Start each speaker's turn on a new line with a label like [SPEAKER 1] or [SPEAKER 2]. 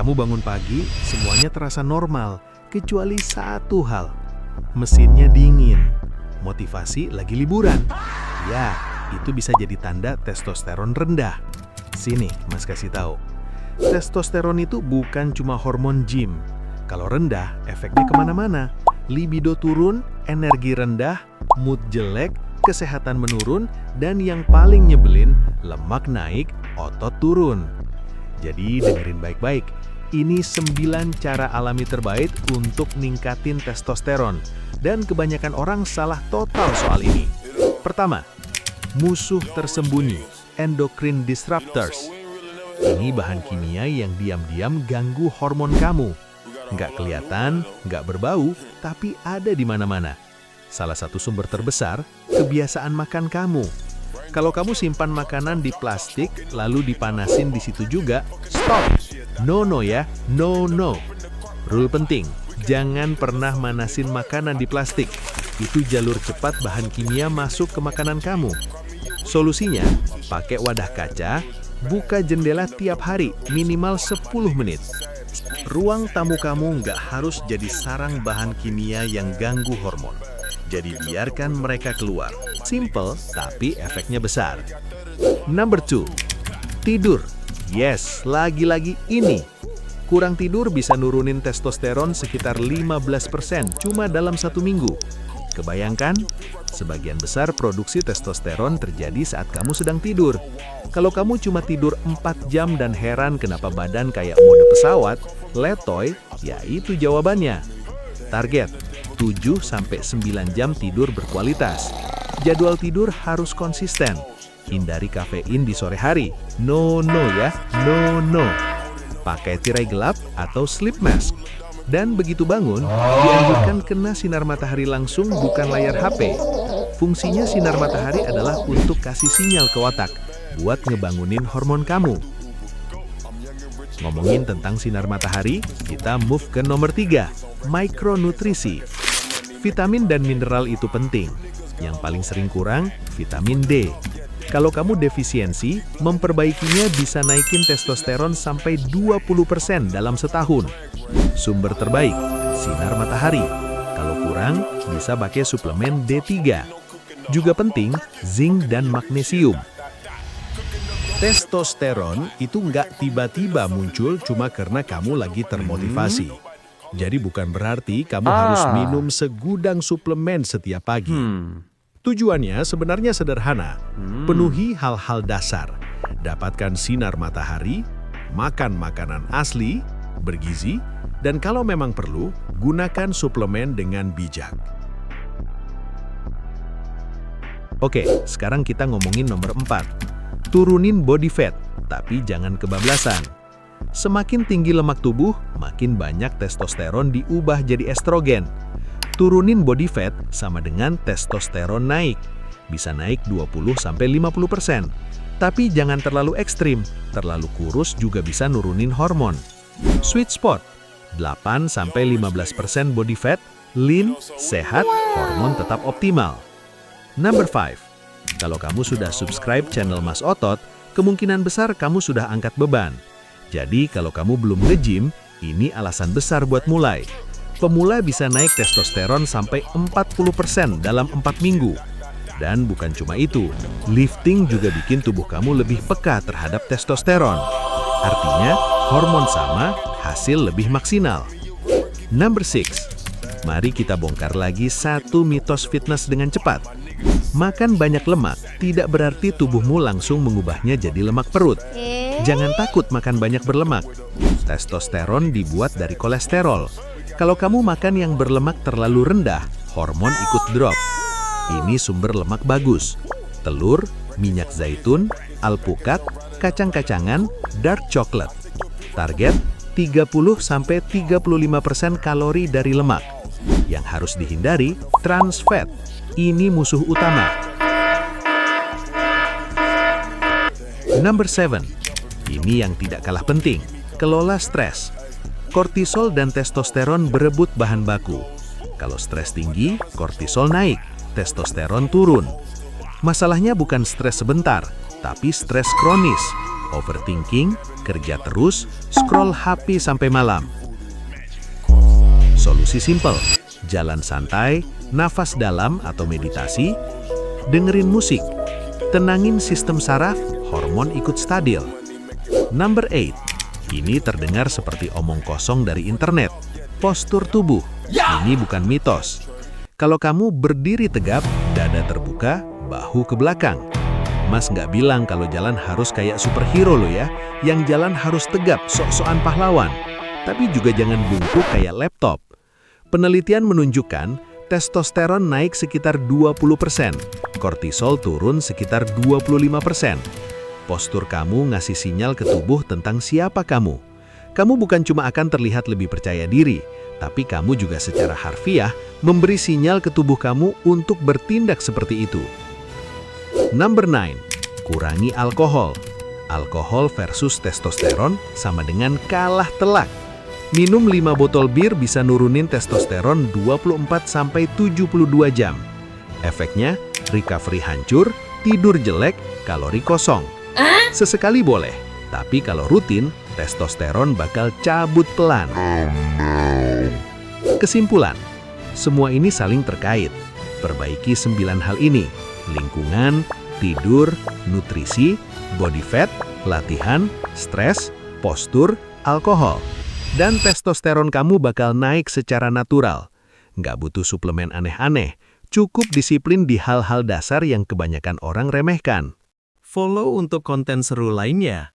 [SPEAKER 1] kamu bangun pagi, semuanya terasa normal, kecuali satu hal. Mesinnya dingin. Motivasi lagi liburan. Ya, itu bisa jadi tanda testosteron rendah. Sini, Mas kasih tahu. Testosteron itu bukan cuma hormon gym. Kalau rendah, efeknya kemana-mana. Libido turun, energi rendah, mood jelek, kesehatan menurun, dan yang paling nyebelin, lemak naik, otot turun. Jadi dengerin baik-baik, ini 9 cara alami terbaik untuk ningkatin testosteron. Dan kebanyakan orang salah total soal ini. Pertama, musuh tersembunyi, endocrine disruptors. Ini bahan kimia yang diam-diam ganggu hormon kamu. Nggak kelihatan, nggak berbau, tapi ada di mana-mana. Salah satu sumber terbesar, kebiasaan makan kamu. Kalau kamu simpan makanan di plastik, lalu dipanasin di situ juga, stop. No ya, no. Rule penting, jangan pernah manasin makanan di plastik. Itu jalur cepat bahan kimia masuk ke makanan kamu. Solusinya, pakai wadah kaca, buka jendela tiap hari, minimal 10 menit. Ruang tamu kamu nggak harus jadi sarang bahan kimia yang ganggu hormon. Jadi biarkan mereka keluar. Simple, tapi efeknya besar. Number 2, tidur. Yes, lagi-lagi ini. Kurang tidur bisa nurunin testosteron sekitar 15% cuma dalam 1 minggu. Kebayangkan? Sebagian besar produksi testosteron terjadi saat kamu sedang tidur. Kalau kamu cuma tidur 4 jam dan heran kenapa badan kayak mode pesawat, letoy, ya itu jawabannya. Target 7-9 jam tidur berkualitas. Jadwal tidur harus konsisten. Hindari kafein di sore hari. No ya, no. Pakai tirai gelap atau sleep mask. Dan begitu bangun, dianjurkan kena sinar matahari langsung, bukan layar HP. Fungsinya sinar matahari adalah untuk kasih sinyal ke otak, buat ngebangunin hormon kamu. Ngomongin tentang sinar matahari, kita move ke nomor 3, mikronutrisi. Vitamin dan mineral itu penting. Yang paling sering kurang, vitamin D. Kalau kamu defisiensi, memperbaikinya bisa naikin testosteron sampai 20% dalam setahun. Sumber terbaik, sinar matahari. Kalau kurang, bisa pakai suplemen D3. Juga penting, zinc dan magnesium. Testosteron itu nggak tiba-tiba muncul cuma karena kamu lagi termotivasi. Jadi bukan berarti kamu harus minum segudang suplemen setiap pagi. Tujuannya sebenarnya sederhana, penuhi hal-hal dasar. Dapatkan sinar matahari, makan makanan asli, bergizi, dan kalau memang perlu, gunakan suplemen dengan bijak. Oke, sekarang kita ngomongin nomor 4. Turunin body fat, tapi jangan kebablasan. Semakin tinggi lemak tubuh, makin banyak testosteron diubah jadi estrogen. Turunin body fat sama dengan testosteron naik. Bisa naik 20-50%. Tapi jangan terlalu ekstrim, terlalu kurus juga bisa nurunin hormon. Sweet spot, 8-15% body fat, lean, sehat, hormon tetap optimal. Number 5. Kalau kamu sudah subscribe channel Mas Otot, kemungkinan besar kamu sudah angkat beban. Jadi kalau kamu belum nge-gym, ini alasan besar buat mulai. Pemula bisa naik testosteron sampai 40% dalam 4 minggu. Dan bukan cuma itu, lifting juga bikin tubuh kamu lebih peka terhadap testosteron. Artinya, hormon sama, hasil lebih maksimal. Number 6. Mari kita bongkar lagi satu mitos fitness dengan cepat. Makan banyak lemak tidak berarti tubuhmu langsung mengubahnya jadi lemak perut. Jangan takut makan banyak berlemak. Testosteron dibuat dari kolesterol. Kalau kamu makan yang berlemak terlalu rendah, hormon ikut drop. Ini sumber lemak bagus. Telur, minyak zaitun, alpukat, kacang-kacangan, dark chocolate. Target 30-35% kalori dari lemak. Yang harus dihindari, trans fat. Ini musuh utama. Number 7. Ini yang tidak kalah penting. Kelola stres. Kortisol dan testosteron berebut bahan baku. Kalau stres tinggi, kortisol naik, testosteron turun. Masalahnya bukan stres sebentar, tapi stres kronis. overthinking, kerja terus, scroll HP sampai malam. Solusi simpel, jalan santai, nafas dalam atau meditasi, dengerin musik, tenangin sistem saraf, hormon ikut stabil. Number 8, ini terdengar seperti omong kosong dari internet. Postur tubuh, ini bukan mitos. Kalau kamu berdiri tegap, dada terbuka, bahu ke belakang. Mas nggak bilang kalau jalan harus kayak superhero loh ya, yang jalan harus tegap, sok-sokan pahlawan. Tapi juga jangan bungkuk kayak laptop. Penelitian menunjukkan testosteron naik sekitar 20%, kortisol turun sekitar 25%. Postur kamu ngasih sinyal ke tubuh tentang siapa kamu. Kamu bukan cuma akan terlihat lebih percaya diri, tapi kamu juga secara harfiah memberi sinyal ke tubuh kamu untuk bertindak seperti itu. Number 9, kurangi alkohol. Alkohol versus testosteron sama dengan kalah telak. Minum 5 botol bir bisa nurunin testosteron 24-72 jam. Efeknya, recovery hancur, tidur jelek, kalori kosong. Sesekali boleh, tapi kalau rutin, testosteron bakal cabut pelan. Kesimpulan, semua ini saling terkait. Perbaiki 9 hal ini: lingkungan, tidur, nutrisi, body fat, latihan, stres, postur, alkohol. Dan testosteron kamu bakal naik secara natural. Nggak butuh suplemen aneh-aneh, cukup disiplin di hal-hal dasar yang kebanyakan orang remehkan.
[SPEAKER 2] Follow untuk konten seru lainnya.